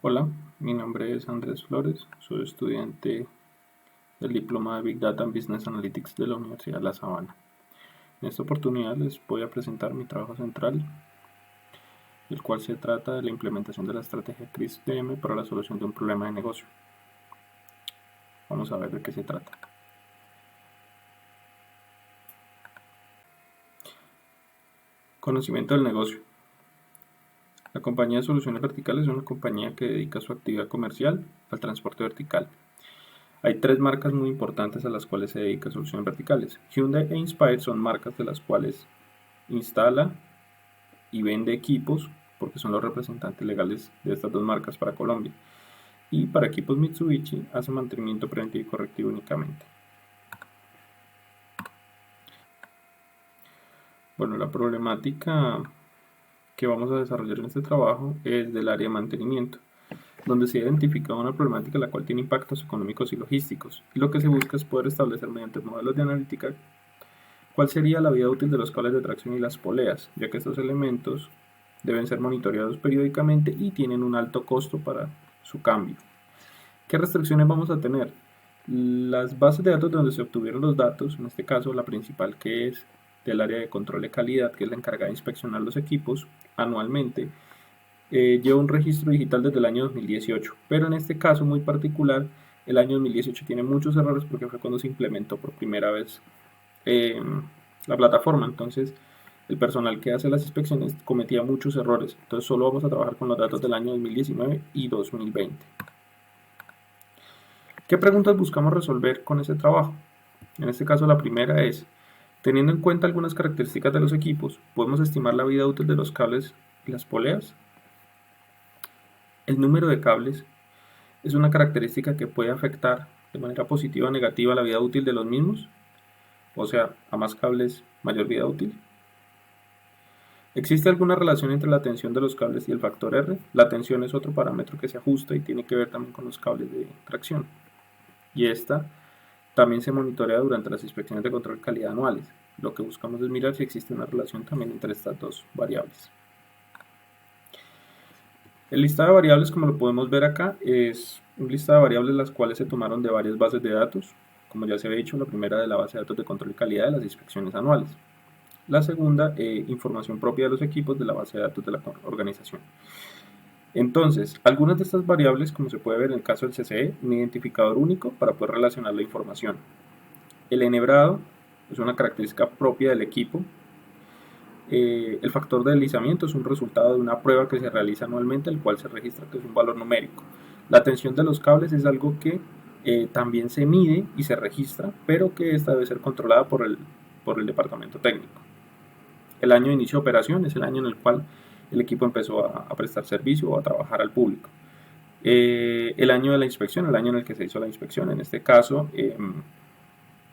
Hola, mi nombre es Andrés Flores, soy estudiante del Diploma de Big Data and Business Analytics de la Universidad de La Sabana. En esta oportunidad les voy a presentar mi trabajo central, el cual se trata de la implementación de la estrategia CRISP-DM para la solución de un problema de negocio. Vamos a ver de qué se trata. Conocimiento del negocio. La compañía de soluciones verticales es una compañía que dedica su actividad comercial al transporte vertical. Hay tres marcas muy importantes a las cuales se dedica soluciones verticales. Hyundai e Inspire son marcas de las cuales instala y vende equipos, porque son los representantes legales de estas dos marcas para Colombia. Y para equipos Mitsubishi hace mantenimiento preventivo y correctivo únicamente. Bueno, la problemática que vamos a desarrollar en este trabajo es del área de mantenimiento, donde se ha identificado una problemática la cual tiene impactos económicos y logísticos, y lo que se busca es poder establecer mediante modelos de analítica cuál sería la vida útil de los cables de tracción y las poleas, ya que estos elementos deben ser monitoreados periódicamente y tienen un alto costo para su cambio. ¿Qué restricciones vamos a tener? Las bases de datos donde se obtuvieron los datos, en este caso la principal que es del área de control de calidad, que es la encargada de inspeccionar los equipos anualmente, lleva un registro digital desde el año 2018, pero en este caso muy particular, el año 2018 tiene muchos errores porque fue cuando se implementó por primera vez la plataforma. Entonces el personal que hace las inspecciones cometía muchos errores. Entonces solo vamos a trabajar con los datos del año 2019 y 2020. ¿Qué preguntas buscamos resolver con ese trabajo? En este caso la primera es, teniendo en cuenta algunas características de los equipos, ¿podemos estimar la vida útil de los cables y las poleas? El número de cables es una característica que puede afectar de manera positiva o negativa la vida útil de los mismos. O sea, a más cables, mayor vida útil. ¿Existe alguna relación entre la tensión de los cables y el factor R? La tensión es otro parámetro que se ajusta y tiene que ver también con los cables de tracción. Y esta también se monitorea durante las inspecciones de control de calidad anuales. Lo que buscamos es mirar si existe una relación también entre estas dos variables. El listado de variables, como lo podemos ver acá, es un listado de variables las cuales se tomaron de varias bases de datos. Como ya se había dicho, la primera de la base de datos de control de calidad de las inspecciones anuales. La segunda, información propia de los equipos de la base de datos de la organización. Entonces, algunas de estas variables, como se puede ver en el caso del CCE, un identificador único para poder relacionar la información. El enhebrado es una característica propia del equipo. El factor de deslizamiento es un resultado de una prueba que se realiza anualmente, el cual se registra que es un valor numérico. La tensión de los cables es algo que también se mide y se registra, pero que esta debe ser controlada por el departamento técnico. El año de inicio de operación es el año en el cual el equipo empezó a prestar servicio o a trabajar al público. El año de la inspección, el año en el que se hizo la inspección, en este caso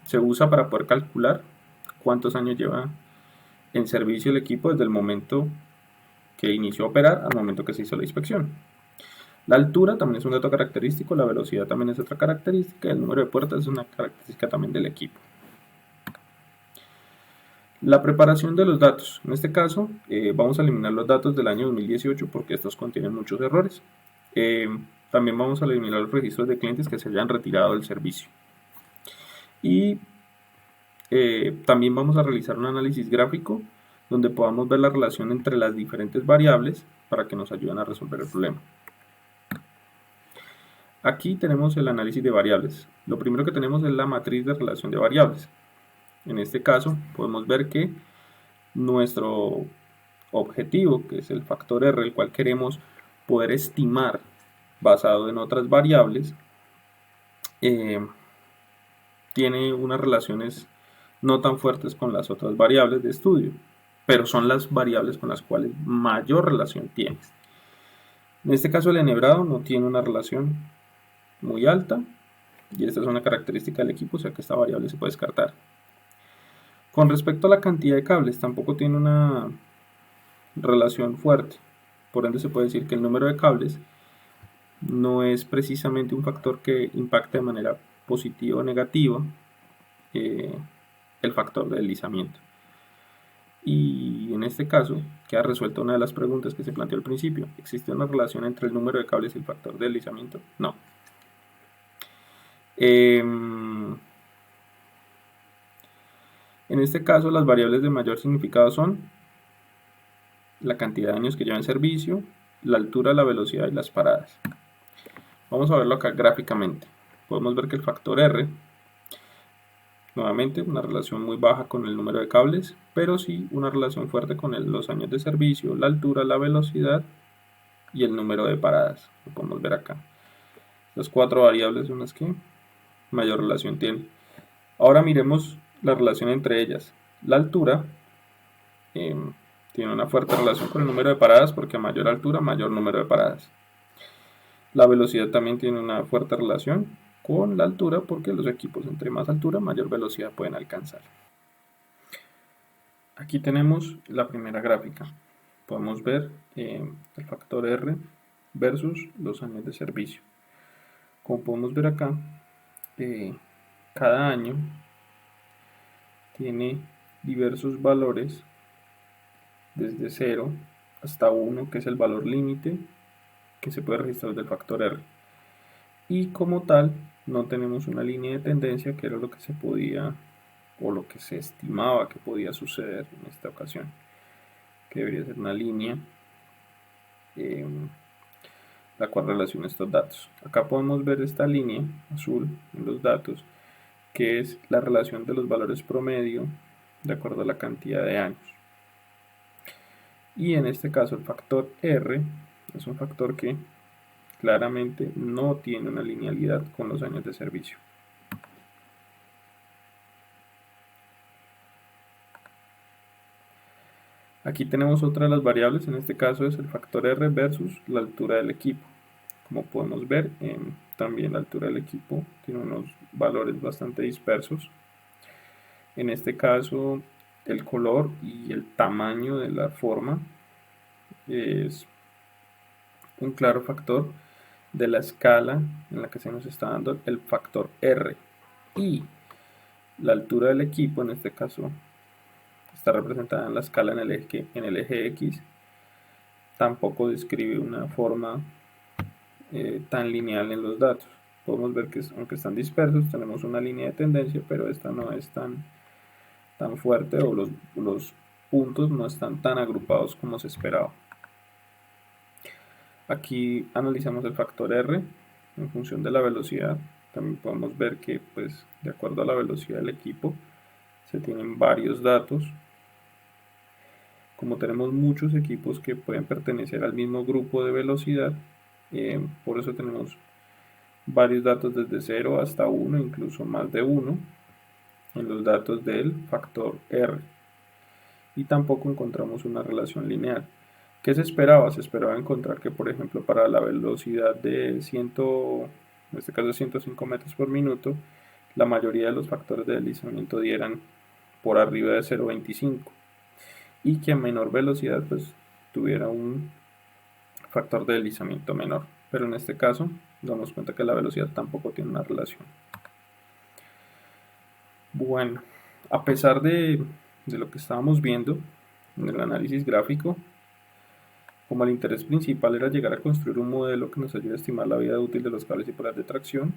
se usa para poder calcular cuántos años lleva en servicio el equipo desde el momento que inició a operar al momento que se hizo la inspección. La altura también es un dato característico, la velocidad también es otra característica, el número de puertas es una característica también del equipo. La preparación de los datos. En este caso vamos a eliminar los datos del año 2018 porque estos contienen muchos errores. También vamos a eliminar los registros de clientes que se hayan retirado del servicio. Y también vamos a realizar un análisis gráfico donde podamos ver la relación entre las diferentes variables para que nos ayuden a resolver el problema. Aquí tenemos el análisis de variables. Lo primero que tenemos es la matriz de relación de variables. En este caso podemos ver que nuestro objetivo, que es el factor R, el cual queremos poder estimar basado en otras variables, tiene unas relaciones no tan fuertes con las otras variables de estudio, pero son las variables con las cuales mayor relación tiene. En este caso el enhebrado no tiene una relación muy alta y esta es una característica del equipo, o sea que esta variable se puede descartar. Con respecto a la cantidad de cables, tampoco tiene una relación fuerte, por ende se puede decir que el número de cables no es precisamente un factor que impacte de manera positiva o negativa el factor de deslizamiento. Y en este caso queda resuelta una de las preguntas que se planteó al principio. ¿Existe una relación entre el número de cables y el factor de deslizamiento? No. En este caso las variables de mayor significado son la cantidad de años que lleva en servicio, la altura, la velocidad y las paradas. Vamos a verlo acá gráficamente. Podemos ver que el factor R, nuevamente una relación muy baja con el número de cables, pero sí una relación fuerte con los años de servicio, la altura, la velocidad y el número de paradas. Lo podemos ver acá. Las cuatro variables son las que mayor relación tienen. Ahora miremos la relación entre ellas. La altura tiene una fuerte relación con el número de paradas porque a mayor altura, mayor número de paradas. La velocidad también tiene una fuerte relación con la altura porque los equipos entre más altura, mayor velocidad pueden alcanzar. Aquí tenemos la primera gráfica. Podemos ver el factor R versus los años de servicio. Como podemos ver acá, cada año tiene diversos valores desde 0 hasta 1, que es el valor límite que se puede registrar del factor R. Y como tal, no tenemos una línea de tendencia, que era lo que se podía o lo que se estimaba que podía suceder en esta ocasión, que debería ser una línea la cual relaciona estos datos. Acá podemos ver esta línea azul en los datos, que es la relación de los valores promedio de acuerdo a la cantidad de años. Y en este caso el factor R es un factor que claramente no tiene una linealidad con los años de servicio. Aquí tenemos otra de las variables, en este caso es el factor R versus la altura del equipo. Como podemos ver, también la altura del equipo tiene unos valores bastante dispersos. En este caso, el color y el tamaño de la forma es un claro factor de la escala en la que se nos está dando el factor R. Y la altura del equipo, en este caso, está representada en la escala en el eje X. Tampoco describe una forma tan lineal en los datos. Podemos ver que aunque están dispersos, tenemos una línea de tendencia, pero esta no es tan fuerte, o los puntos no están tan agrupados como se esperaba. Aquí analizamos el factor R en función de la velocidad. También podemos ver que, pues, de acuerdo a la velocidad del equipo, se tienen varios datos. Como tenemos muchos equipos que pueden pertenecer al mismo grupo de velocidad, por eso tenemos varios datos desde 0 hasta 1, incluso más de 1, en los datos del factor R. Y tampoco encontramos una relación lineal. ¿Qué se esperaba? Se esperaba encontrar que, por ejemplo, para la velocidad de en este caso 105 metros por minuto, la mayoría de los factores de deslizamiento dieran por arriba de 0,25, y que a menor velocidad pues tuviera un factor de deslizamiento menor. Pero en este caso damos cuenta que la velocidad tampoco tiene una relación. Bueno, a pesar de lo que estábamos viendo en el análisis gráfico, como el interés principal era llegar a construir un modelo que nos ayude a estimar la vida útil de los cables y poleas de tracción,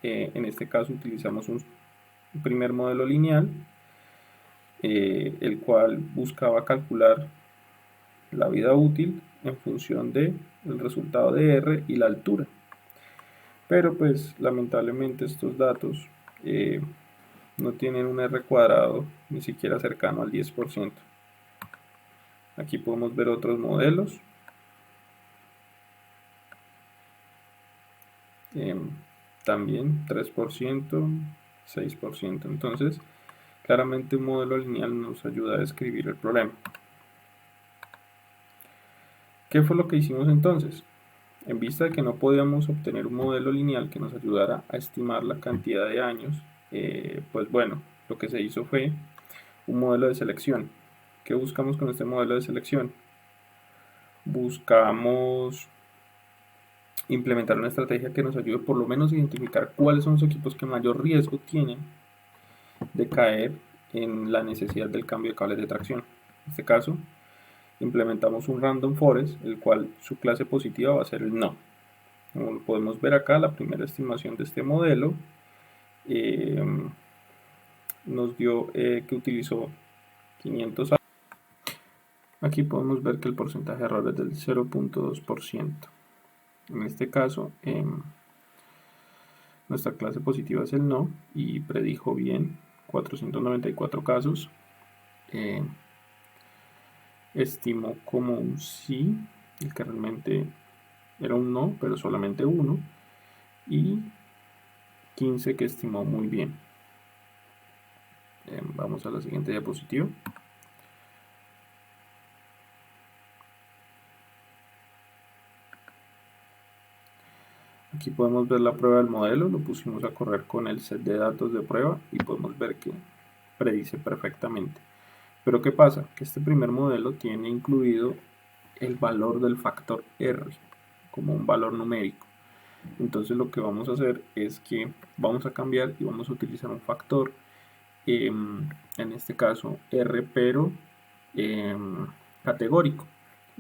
en este caso utilizamos un primer modelo lineal, el cual buscaba calcular la vida útil en función del resultado de R y la altura. Pero pues lamentablemente estos datos no tienen un R cuadrado ni siquiera cercano al 10%. Aquí podemos ver otros modelos. También 3%, 6%. Entonces, claramente un modelo lineal nos ayuda a describir el problema. ¿Qué fue lo que hicimos entonces? En vista de que no podíamos obtener un modelo lineal que nos ayudara a estimar la cantidad de años, pues bueno, lo que se hizo fue un modelo de selección. ¿Qué buscamos con este modelo de selección? Buscamos implementar una estrategia que nos ayude por lo menos a identificar cuáles son los equipos que mayor riesgo tienen de caer en la necesidad del cambio de cables de tracción. este caso, implementamos un random forest, el cual su clase positiva va a ser el no. Como podemos ver acá, la primera estimación de este modelo nos dio que utilizó 500. Aquí podemos ver que el porcentaje de error es del 0.2%. En este caso, nuestra clase positiva es el no y predijo bien 494 casos. Estimó como un sí, el que realmente era un no, pero solamente uno, y 15 que estimó muy bien. Vamos a la siguiente diapositiva. Aquí podemos ver la prueba del modelo, lo pusimos a correr con el set de datos de prueba y podemos ver que predice perfectamente. Pero ¿qué pasa? Que este primer modelo tiene incluido el valor del factor R como un valor numérico. Entonces lo que vamos a hacer es que vamos a cambiar y vamos a utilizar un factor, en este caso R, pero categórico,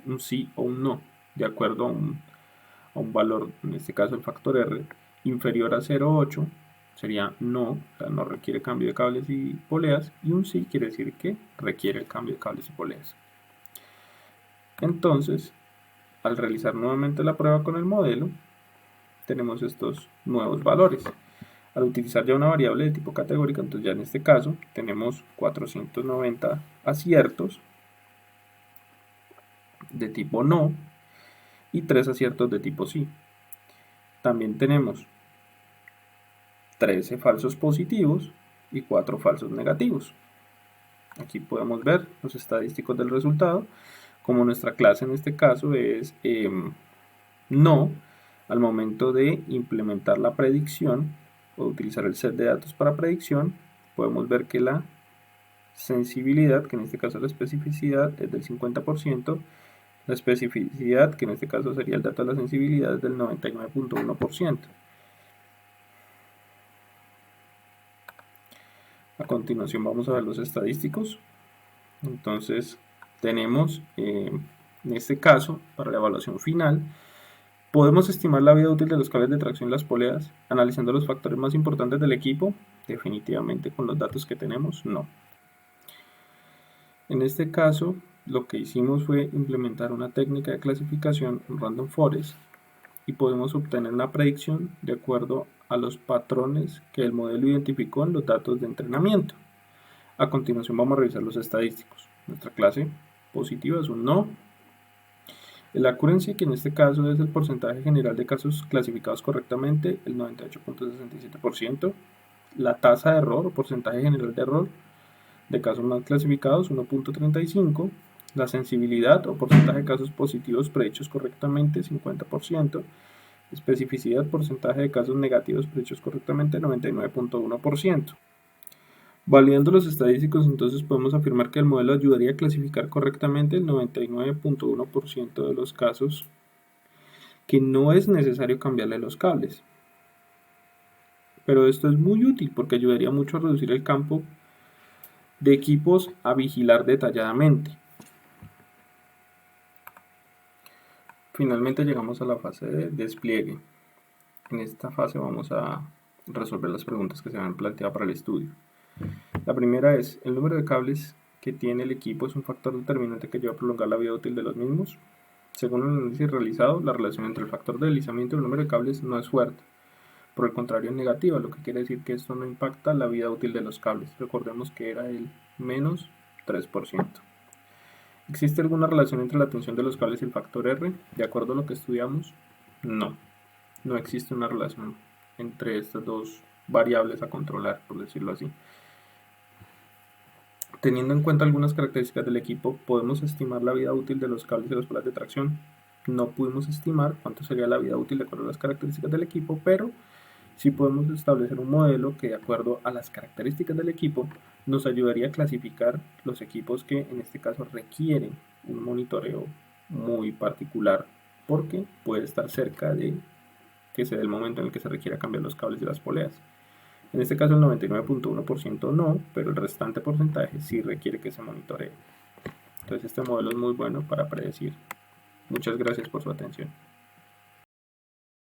un sí o un no, de acuerdo a un valor, en este caso el factor R, inferior a 0,8 sería no, o sea, no requiere cambio de cables y poleas, y un sí quiere decir que requiere el cambio de cables y poleas. Entonces, al realizar nuevamente la prueba con el modelo, tenemos estos nuevos valores. Al utilizar ya una variable de tipo categórica, entonces ya en este caso tenemos 490 aciertos de tipo no y 3 aciertos de tipo sí. También tenemos 13 falsos positivos y 4 falsos negativos. Aquí podemos ver los estadísticos del resultado. Como nuestra clase en este caso es no, al momento de implementar la predicción o utilizar el set de datos para predicción, podemos ver que la sensibilidad, que en este caso es la especificidad, es del 50%, la especificidad, que en este caso sería el dato de la sensibilidad, es del 99.1%. A continuación vamos a ver los estadísticos. Entonces tenemos, en este caso, para la evaluación final, ¿podemos estimar la vida útil de los cables de tracción y las poleas analizando los factores más importantes del equipo? Definitivamente con los datos que tenemos, no. En este caso, lo que hicimos fue implementar una técnica de clasificación random forest y podemos obtener una predicción de acuerdo a los patrones que el modelo identificó en los datos de entrenamiento. A continuación vamos a revisar los estadísticos. Nuestra clase positiva es un no. El accuracy, que en este caso es el porcentaje general de casos clasificados correctamente, el 98.67%. La tasa de error o porcentaje general de error de casos mal clasificados, 1.35%. La sensibilidad o porcentaje de casos positivos predichos correctamente, 50%. Especificidad, porcentaje de casos negativos predichos correctamente, 99.1%. Validando los estadísticos, entonces podemos afirmar que el modelo ayudaría a clasificar correctamente el 99.1% de los casos que no es necesario cambiarle los cables. Pero esto es muy útil porque ayudaría mucho a reducir el campo de equipos a vigilar detalladamente. Finalmente llegamos a la fase de despliegue. En esta fase vamos a resolver las preguntas que se han planteado para el estudio. La primera es, ¿el número de cables que tiene el equipo es un factor determinante que lleva a prolongar la vida útil de los mismos? Según el análisis realizado, la relación entre el factor de deslizamiento y el número de cables no es fuerte. Por el contrario, es negativa, lo que quiere decir que esto no impacta la vida útil de los cables. Recordemos que era el menos 3%. ¿Existe alguna relación entre la tensión de los cables y el factor R? De acuerdo a lo que estudiamos, no. No existe una relación entre estas dos variables a controlar, por decirlo así. Teniendo en cuenta algunas características del equipo, ¿podemos estimar la vida útil de los cables y las poleas de tracción? No pudimos estimar cuánto sería la vida útil de acuerdo a las características del equipo, pero sí podemos establecer un modelo que, de acuerdo a las características del equipo, nos ayudaría a clasificar los equipos que en este caso requieren un monitoreo muy particular, porque puede estar cerca de que sea el momento en el que se requiera cambiar los cables y las poleas. En este caso el 99.1% no, pero el restante porcentaje sí requiere que se monitoree. Entonces este modelo es muy bueno para predecir. Muchas gracias por su atención.